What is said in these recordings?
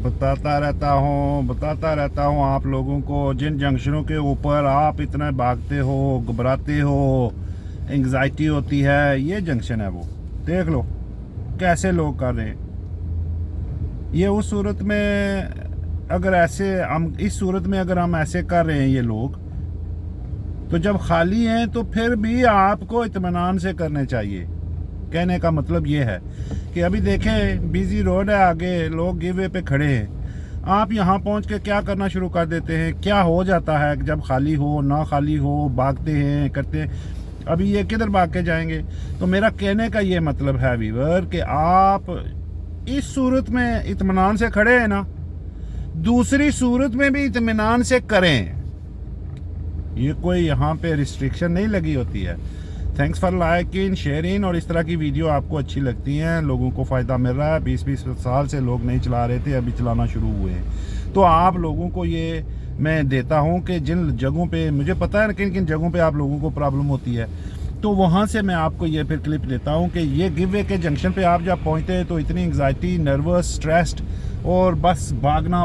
बताता रहता हूँ आप लोगों को, जिन जंक्शनों के ऊपर आप इतना भागते हो, घबराते हो, एंग्जाइटी होती है, ये जंक्शन है वो। देख लो कैसे लोग कर रहे हैं। ये उस सूरत में अगर ऐसे हम इस सूरत में अगर हम ऐसे कर रहे हैं ये लोग, तो जब खाली हैं तो फिर भी आपको इत्मीनान से करने चाहिए। कहने का मतलब ये है कि अभी देखें बिजी रोड है, आगे लोग गिवे पे खड़े हैं, आप यहाँ पहुँच के क्या करना शुरू कर देते हैं। क्या हो जाता है जब खाली हो ना खाली हो, भागते हैं करते हैं। अभी ये किधर भाग के जाएंगे। तो मेरा कहने का ये मतलब है व्यूअर कि आप इस सूरत में इत्मीनान से खड़े हैं ना, दूसरी सूरत में भी इत्मीनान से करें। ये कोई यहाँ पे रिस्ट्रिक्शन नहीं लगी होती है। थैंक्स फॉर लाइकिंग, शेयरिंग, और इस तरह की वीडियो आपको अच्छी लगती हैं, लोगों को फ़ायदा मिल रहा है। 20-20 साल से लोग नहीं चला रहे थे, अभी चलाना शुरू हुए हैं। तो आप लोगों को ये मैं देता हूँ कि जिन जगहों पे मुझे पता है किन किन जगहों पे आप लोगों को प्रॉब्लम होती है, तो वहाँ से मैं आपको ये फिर क्लिप देता हूँ कि ये गिव वे के जंक्शन पे आप जब पहुँचते हैं तो इतनी एंग्जाइटी, नर्वस, स्ट्रेस्ड और बस भागना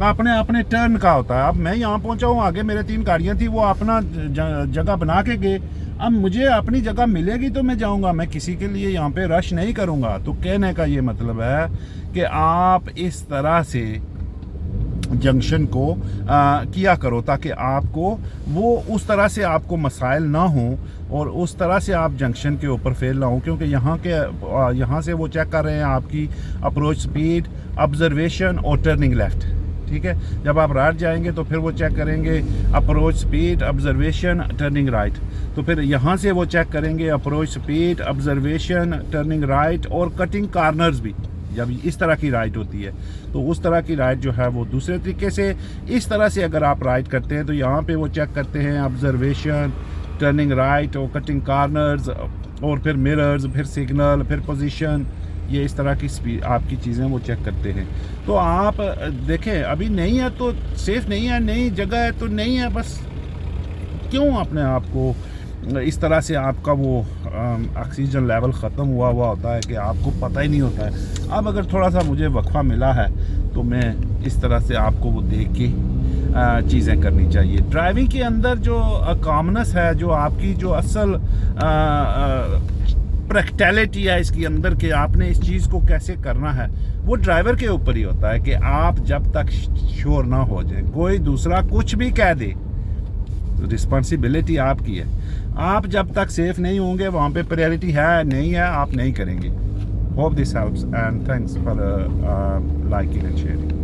अपने अपने टर्न का होता है। अब मैं यहाँ पहुँचा हूँ, आगे मेरे 3 गाड़ियाँ थी, वो अपना जगह बना के गए। अब मुझे अपनी जगह मिलेगी तो मैं जाऊँगा, मैं किसी के लिए यहाँ पे रश नहीं करूँगा। तो कहने का ये मतलब है कि आप इस तरह से जंक्शन को किया करो ताकि आपको वो उस तरह से आपको मसाइल ना हो और उस तरह से आप जंक्शन के ऊपर फेल ना हो। क्योंकि यहाँ से वो चेक कर रहे हैं आपकी अप्रोच स्पीड, ऑब्जर्वेशन और टर्निंग लेफ़्ट। ठीक है, जब आप राइट जाएंगे तो फिर वो चेक करेंगे approach speed, observation, turning right. तो फिर यहाँ से वो चेक करेंगे approach speed, observation, turning right और कटिंग कार्नर्स भी। जब इस तरह की राइट होती है तो उस तरह की राइट जो है वो दूसरे तरीके से, इस तरह से अगर आप राइट करते हैं तो यहाँ पे वो चेक करते हैं ऑब्जर्वेशन, टर्निंग राइट और कटिंग कार्नर्स और फिर मिरर्स, फिर सिग्नल, फिर पोजीशन। ये इस तरह की स्पीड आपकी चीज़ें वो चेक करते हैं। तो आप देखें अभी नहीं है तो सेफ़ नहीं है, नई जगह है तो नहीं है, बस क्यों अपने आप को इस तरह से आपका वो ऑक्सीजन लेवल ख़त्म हुआ होता है कि आपको पता ही नहीं होता है। अब अगर थोड़ा सा मुझे वक्फा मिला है तो मैं इस तरह से आपको वो देख के चीज़ें करनी चाहिए। ड्राइविंग के अंदर जो कॉमनेस है, जो आपकी जो असल प्रैक्टिकलिटी है इसके अंदर कि आपने इस चीज़ को कैसे करना है, वो ड्राइवर के ऊपर ही होता है कि आप जब तक श्योर ना हो जाए, कोई दूसरा कुछ भी कह दे, रिस्पॉन्सिबिलिटी आपकी है। आप जब तक सेफ नहीं होंगे, वहाँ पे प्रायोरिटी है नहीं है, आप नहीं करेंगे। Hope this helps and thanks for liking and sharing.